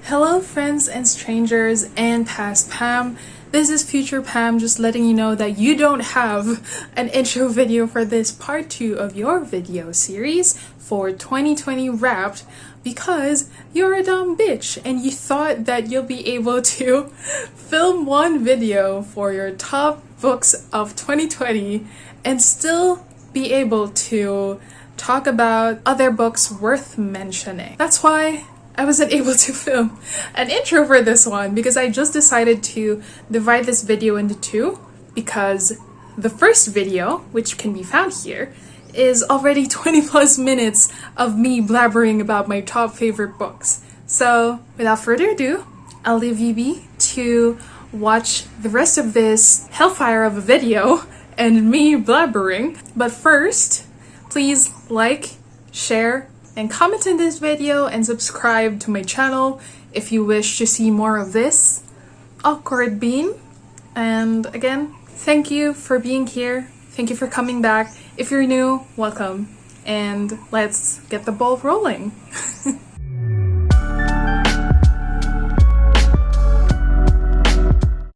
Hello friends and strangers and past Pam. This is future Pam just letting you know that you don't have an intro video for this part 2 of your video series for 2020 Wrapped because you're a dumb bitch and you thought that you'll be able to film one video for your top books of 2020 and still be able to talk about other books worth mentioning. That's why I wasn't able to film an intro for this one because I just decided to divide this video into two because the first video, which can be found here, is already 20 plus minutes of me blabbering about my top favorite books. So without further ado, I'll leave you be to watch the rest of this hellfire of a video and me blabbering. But first, please like, share, and comment in this video and subscribe to my channel if you wish to see more of this awkward bean. And again, thank you for being here. Thank you for coming back. If you're new, welcome. And let's get the ball rolling.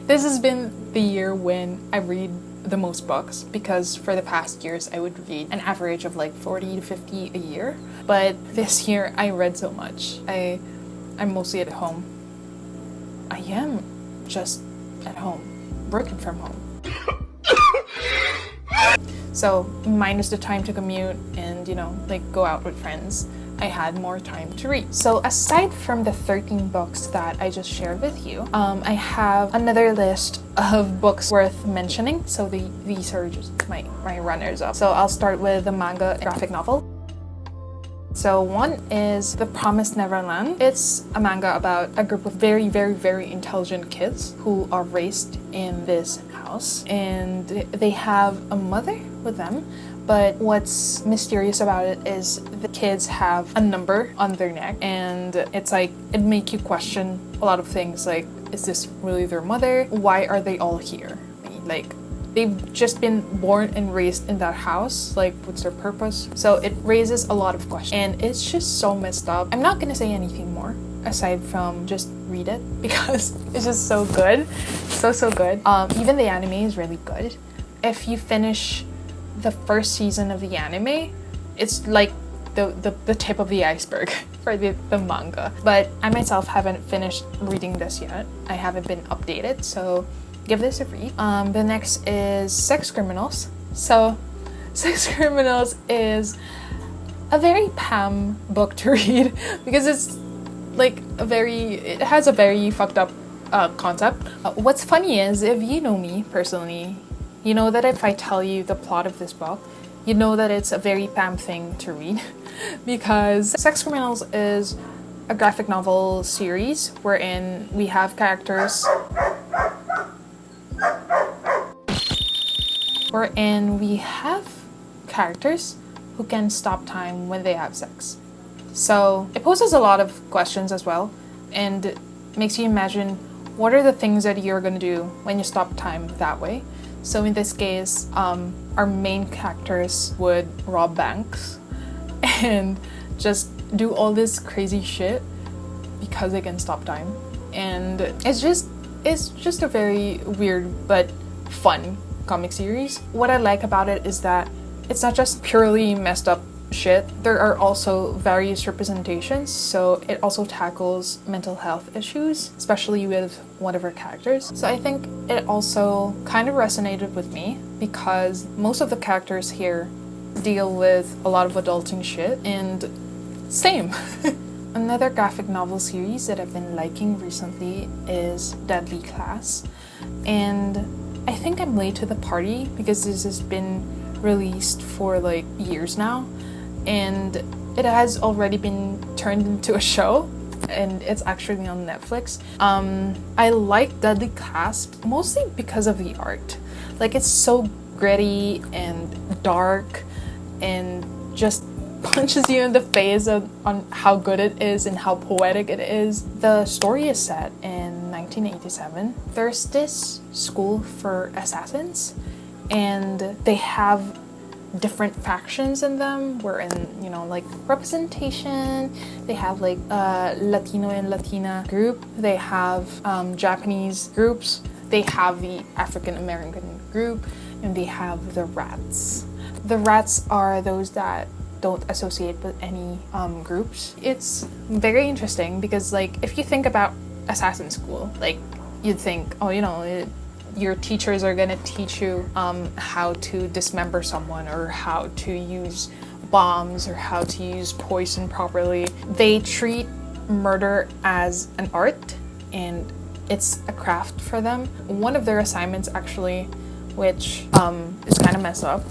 This has been the year when I read the most books because for the past years I would read an average of like 40 to 50 a year, but this year I read so much. I'm mostly at home. I am just at home, working from home. So minus the time to commute and like go out with friends, I had more time to read. So aside from the 13 books that I just shared with you, I have another list of books worth mentioning. So these are just my runners up. So I'll start with the manga graphic novel. So one is The Promised Neverland. It's a manga about a group of very, very, very intelligent kids who are raised in this house and they have a mother with them. But what's mysterious about it is the kids have a number on their neck and it's like, it makes you question a lot of things like, is this really their mother? Why are they all here? Like, they've just been born and raised in that house. Like, what's their purpose? So it raises a lot of questions and it's just so messed up. I'm not gonna say anything more aside from just read it because it's just so good. So good. Even the anime is really good. If you finish the first season of the anime, it's like the tip of the iceberg for the manga. But I myself haven't finished reading this yet. I haven't been updated, so give this a read. The next is Sex Criminals. So Sex Criminals is a very Pam book to read because it's like it has a very fucked up concept. What's funny is, if you know me personally, you know that if I tell you the plot of this book, you know that it's a very Pam thing to read because Sex Criminals is a graphic novel series wherein we have characters who can stop time when they have sex. So it poses a lot of questions as well and makes you imagine what are the things that you're gonna do when you stop time that way. So in this case, our main characters would rob banks and just do all this crazy shit because they can stop time. And it's just a very weird but fun comic series. What I like about it is that it's not just purely messed up shit. There are also various representations, so it also tackles mental health issues, especially with one of our characters. So I think it also kind of resonated with me because most of the characters here deal with a lot of adulting shit and same. Another graphic novel series that I've been liking recently is Deadly Class, and I think I'm late to the party because this has been released for like years now and it has already been turned into a show and it's actually on Netflix. I like Deadly Class mostly because of the art. Like, it's so gritty and dark and just punches you in the face on how good it is and how poetic it is. The story is set in 1987. There's this school for assassins and they have different factions in them. We're in, you know, like representation. They have like Latino and Latina group. They have Japanese groups. They have the African American group, and they have the rats. The rats are those that don't associate with any groups. It's very interesting because, like, if you think about assassin school, like, you'd think, oh, you know, your teachers are gonna teach you how to dismember someone, or how to use bombs, or how to use poison properly. They treat murder as an art, and it's a craft for them. One of their assignments, actually, which is kind of messed up,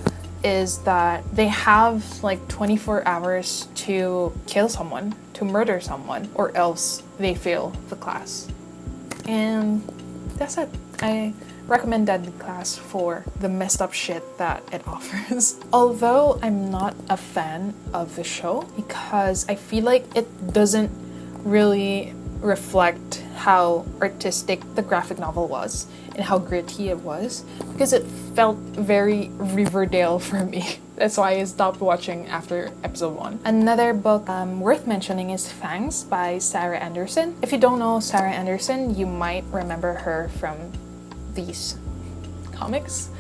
is that they have like 24 hours to kill someone, to murder someone, or else they fail the class. And that's it. I recommend that class for the messed up shit that it offers. Although I'm not a fan of the show, because I feel like it doesn't really reflect how artistic the graphic novel was and how gritty it was, because it felt very Riverdale for me. That's why I stopped watching after episode 1. Another book worth mentioning is Fangs by Sarah Anderson. If you don't know Sarah Anderson, you might remember her from these comics.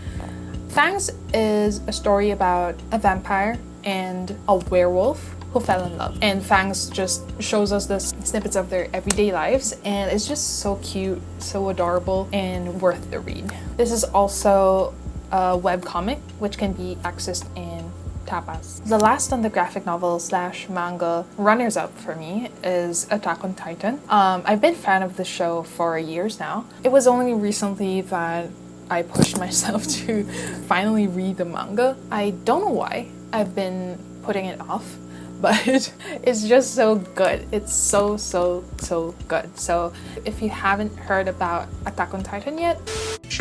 Fangs is a story about a vampire and a werewolf who fell in love, and Fangs just shows us the snippets of their everyday lives, and it's just so cute, so adorable, and worth the read. This is also a webcomic which can be accessed in Tapas. The last on the graphic novel / manga runners-up for me is Attack on Titan. I've been a fan of the show for years now. It was only recently that I pushed myself to finally read the manga. I don't know why I've been putting it off, but it's just so good. It's so good. So if you haven't heard about Attack on Titan yet,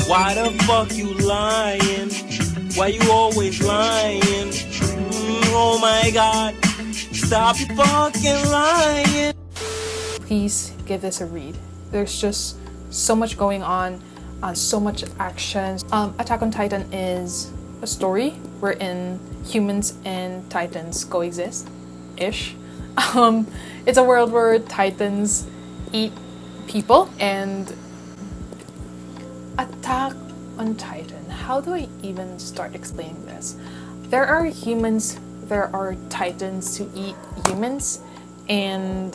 why the fuck you lying? Why you always lying? Oh my god, stop you fucking lying. Please give this a read. There's just so much going on, so much action. Attack on Titan is a story wherein humans and titans coexist-ish. It's a world where titans eat people, and Attack on Titan. How do I even start explaining this? There are humans, there are titans who eat humans, and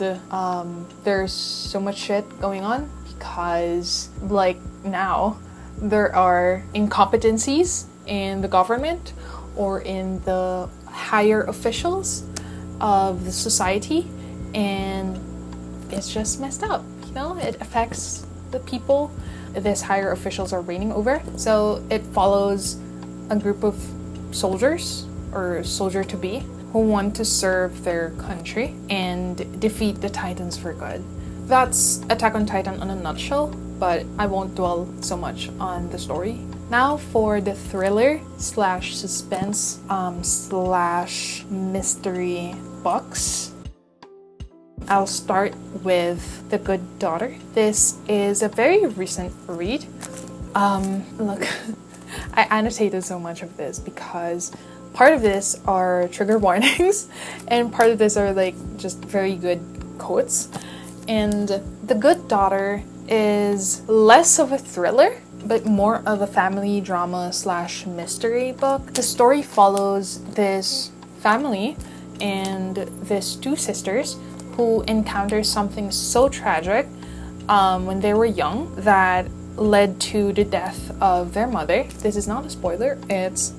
there's so much shit going on because, like, now there are incompetencies in the government or in the higher officials of the society, and it's just messed up, you know? It affects the people these higher officials are reigning over. So it follows a group of soldiers, or soldier-to-be, who want to serve their country and defeat the titans for good. That's Attack on Titan in a nutshell, but I won't dwell so much on the story. Now for the thriller / suspense / mystery books. I'll start with The Good Daughter. This is a very recent read. Look, I annotated so much of this because part of this are trigger warnings and part of this are like just very good quotes. And The Good Daughter is less of a thriller, but more of a family drama / mystery book. The story follows this family and these two sisters who encounter something so tragic when they were young that led to the death of their mother. This is not a spoiler, it's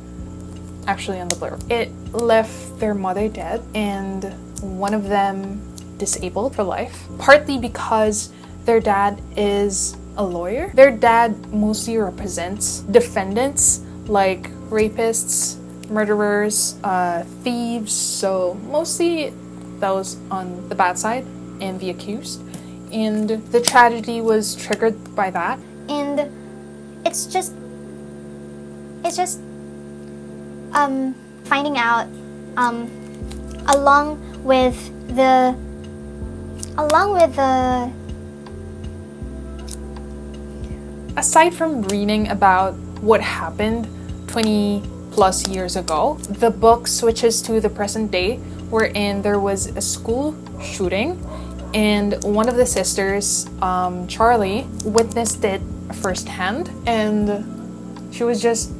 actually on the blurb. It left their mother dead and one of them disabled for life, partly because their dad is a lawyer. Their dad mostly represents defendants like rapists, murderers, thieves, so mostly those on the bad side and the accused. And the tragedy was triggered by that. And it's just finding out along with the aside from reading about what happened 20 plus years ago. The book switches to the present day, wherein there was a school shooting, and one of the sisters, Charlie, witnessed it firsthand, and she was just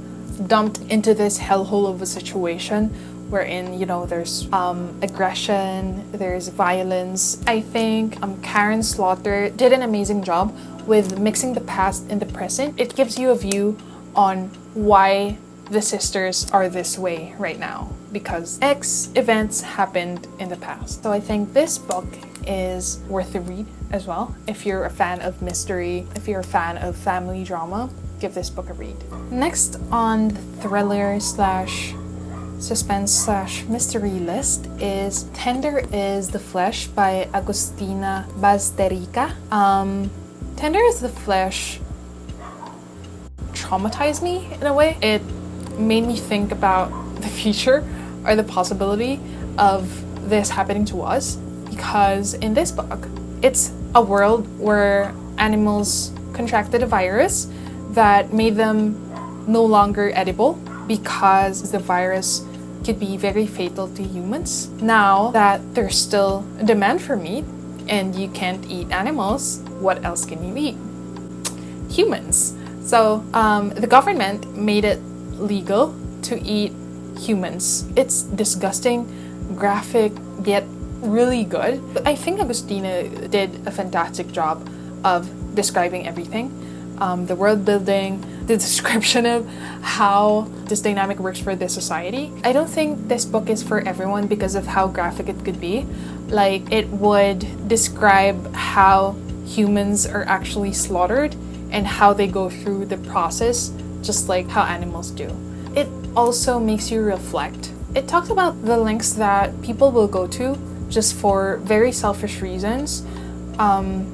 dumped into this hellhole of a situation wherein, you know, there's aggression, there's violence. I think Karen Slaughter did an amazing job with mixing the past and the present. It gives you a view on why the sisters are this way right now, because X events happened in the past. So I think this book is worth a read as well. If you're a fan of mystery, if you're a fan of family drama, give this book a read. Next on the thriller slash suspense slash mystery list is Tender is the Flesh by Agustina Bazterrica. Tender is the Flesh traumatized me in a way. It made me think about the future or the possibility of this happening to us, because in this book, it's a world where animals contracted a virus that made them no longer edible because the virus could be very fatal to humans. Now that there's still a demand for meat and you can't eat animals, what else can you eat? Humans. So the government made it legal to eat humans. It's disgusting, graphic, yet really good. I think Agustina did a fantastic job of describing everything. The world building, the description of how this dynamic works for this society. I don't think this book is for everyone because of how graphic it could be. Like, it would describe how humans are actually slaughtered and how they go through the process, just like how animals do. It also makes you reflect. It talks about the lengths that people will go to just for very selfish reasons.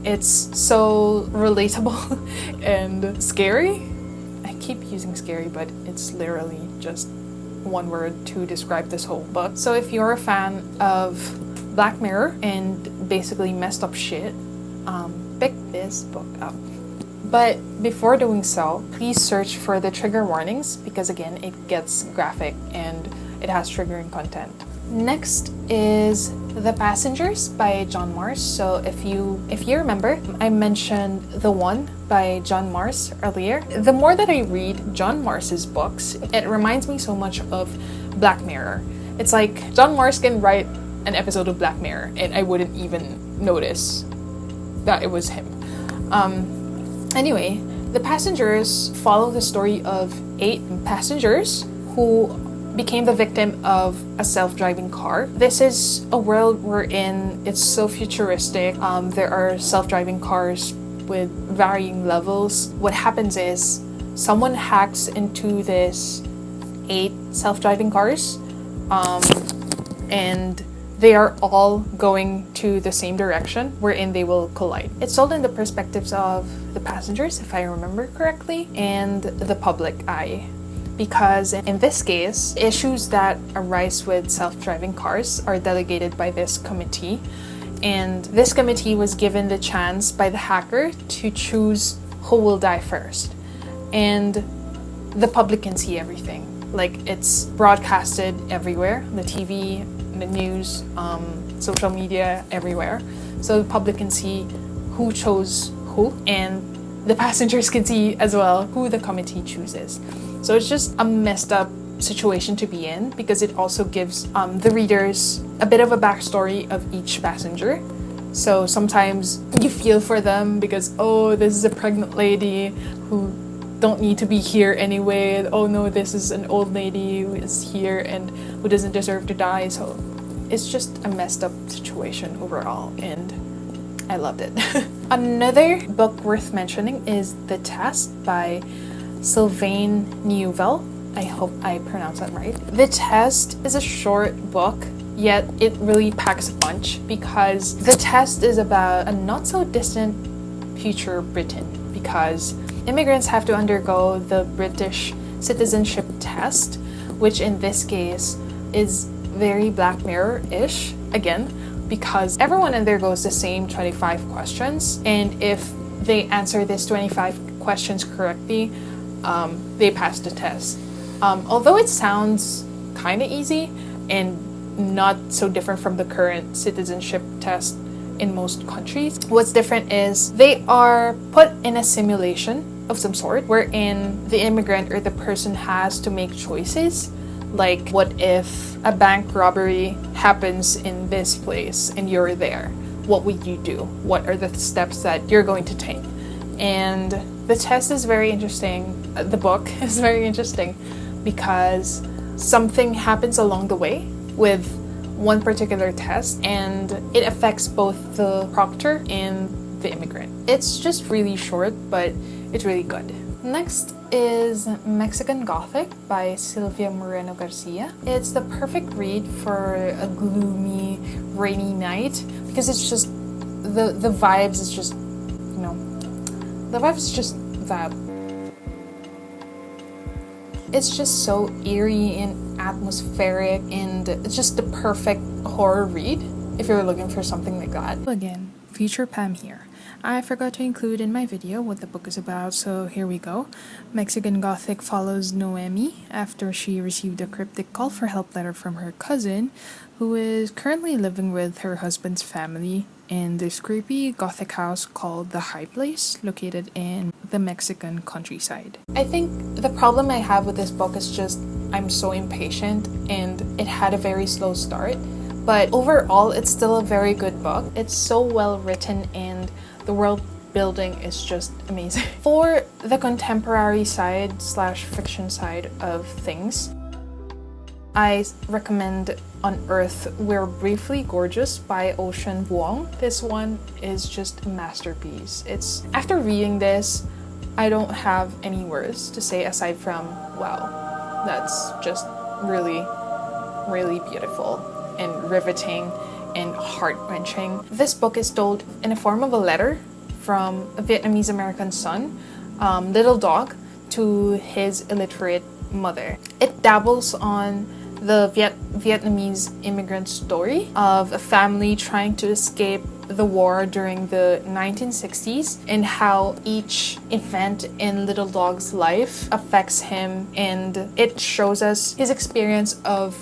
It's so relatable and scary. I keep using scary, but it's literally just one word to describe this whole book. So if you're a fan of Black Mirror and basically messed up shit, pick this book up. But before doing so, please search for the trigger warnings, because again, it gets graphic and it has triggering content. Next is The Passengers by John Marrs. So if you remember, I mentioned The One by John Marrs earlier. The more that I read John Marrs's books, it reminds me so much of Black Mirror. It's like John Marrs can write an episode of Black Mirror and I wouldn't even notice that it was him. Anyway, The Passengers follow the story of 8 passengers who became the victim of a self-driving car. This is a world wherein it's so futuristic. There are self-driving cars with varying levels. What happens is someone hacks into this 8 self-driving cars, and they are all going to the same direction wherein they will collide. It's told in the perspectives of the passengers, if I remember correctly, and the public eye. Because in this case, issues that arise with self-driving cars are delegated by this committee. And this committee was given the chance by the hacker to choose who will die first. And the public can see everything. Like, it's broadcasted everywhere, the TV, the news, social media, everywhere. So the public can see who chose who, and the passengers can see as well who the committee chooses. So it's just a messed up situation to be in, because it also gives the readers a bit of a backstory of each passenger. So sometimes you feel for them because, oh, this is a pregnant lady who don't need to be here anyway. Oh no, this is an old lady who is here and who doesn't deserve to die. So it's just a messed up situation overall, and I loved it. Another book worth mentioning is The Test by Sylvain Neuvel. I hope I pronounced that right. The Test is a short book, yet it really packs a punch, because The Test is about a not so distant future Britain, because immigrants have to undergo the British citizenship test, which in this case is very Black Mirror-ish, again, because everyone undergoes the same 25 questions, and if they answer these 25 questions correctly, they pass the test. Although it sounds kind of easy and not so different from the current citizenship test in most countries, what's different is they are put in a simulation of some sort wherein the immigrant or the person has to make choices. Like, what if a bank robbery happens in this place and you're there? What would you do? What are the steps that you're going to take? And the test is very interesting. The book is very interesting because something happens along the way with one particular test, and it affects both the proctor and the immigrant. It's just really short, but it's really good. Next is Mexican Gothic by Silvia Moreno Garcia. It's the perfect read for a gloomy, rainy night because it's just the vibes is just, you know, the vibes is just that. It's just so eerie and atmospheric, and it's just the perfect horror read if you're looking for something like that. Again, future Pam here. I forgot to include in my video what the book is about, so here we go. Mexican Gothic follows Noemi after she received a cryptic call for help letter from her cousin, who is currently living with her husband's family in this creepy Gothic house called The High Place, located in the Mexican countryside. I think the problem I have with this book is just I'm so impatient and it had a very slow start, but overall it's still a very good book. It's so well written and the world building is just amazing. For the contemporary side / fiction side of things, I recommend On Earth We're Briefly Gorgeous by Ocean Vuong. This one is just a masterpiece. After reading this, I don't have any words to say aside from, wow, that's just really, really beautiful and riveting and heart-wrenching. This book is told in the form of a letter from a Vietnamese American son, little dog, to his illiterate mother. It dabbles on the Vietnamese immigrant story of a family trying to escape the war during the 1960s and how each event in Little Dog's life affects him, and it shows us his experience of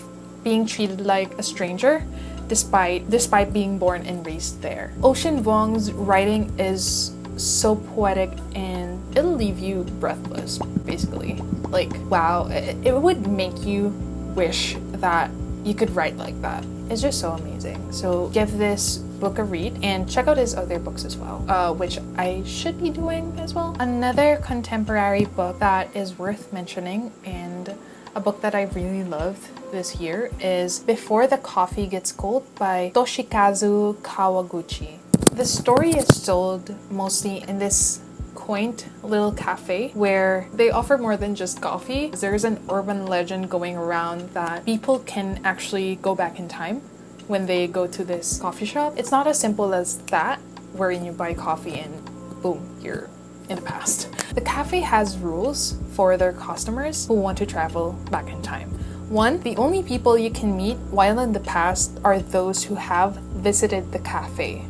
being treated like a stranger despite being born and raised there. Ocean Vuong's writing is so poetic and it'll leave you breathless, basically. Like, wow, it would make you wish that you could write like that. It's just so amazing. So give this book a read and check out his other books as well, which I should be doing as well. Another contemporary book that is worth mentioning and a book that I really loved this year is Before the Coffee Gets Cold by Toshikazu Kawaguchi. The story is told mostly in this quaint little cafe where they offer more than just coffee. There's an urban legend going around that people can actually go back in time when they go to this coffee shop. It's not as simple as that, wherein you buy coffee and boom, you're in the past. The cafe has rules for their customers who want to travel back in time. 1, the only people you can meet while in the past are those who have visited the cafe.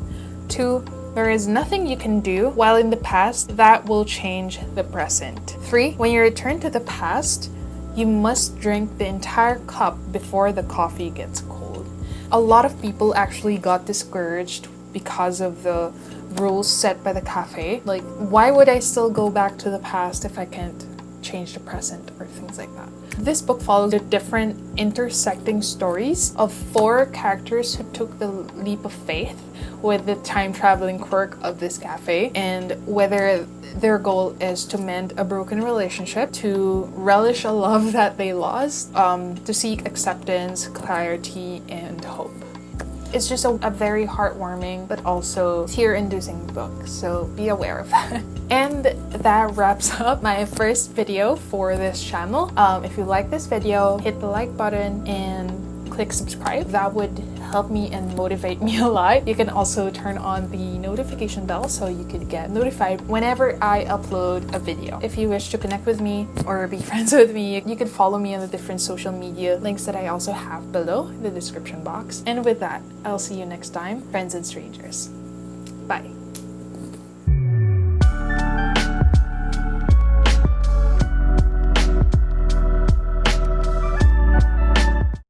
2, there is nothing you can do while in the past that will change the present. 3, when you return to the past, you must drink the entire cup before the coffee gets cold. A lot of people actually got discouraged because of the rules set by the cafe. Like, why would I still go back to the past if I can't change the present or things like that? This book follows the different intersecting stories of 4 characters who took the leap of faith with the time-traveling quirk of this cafe, and whether their goal is to mend a broken relationship, to relish a love that they lost, to seek acceptance, clarity, and hope. It's just a very heartwarming but also tear-inducing book, so be aware of that. And that wraps up my first video for this channel. If you like this video, hit the like button and click subscribe. That would help me and motivate me a lot. You can also turn on the notification bell so you could get notified whenever I upload a video. If you wish to connect with me or be friends with me, you can follow me on the different social media links that I also have below in the description box. And with that, I'll see you next time, friends and strangers. Bye.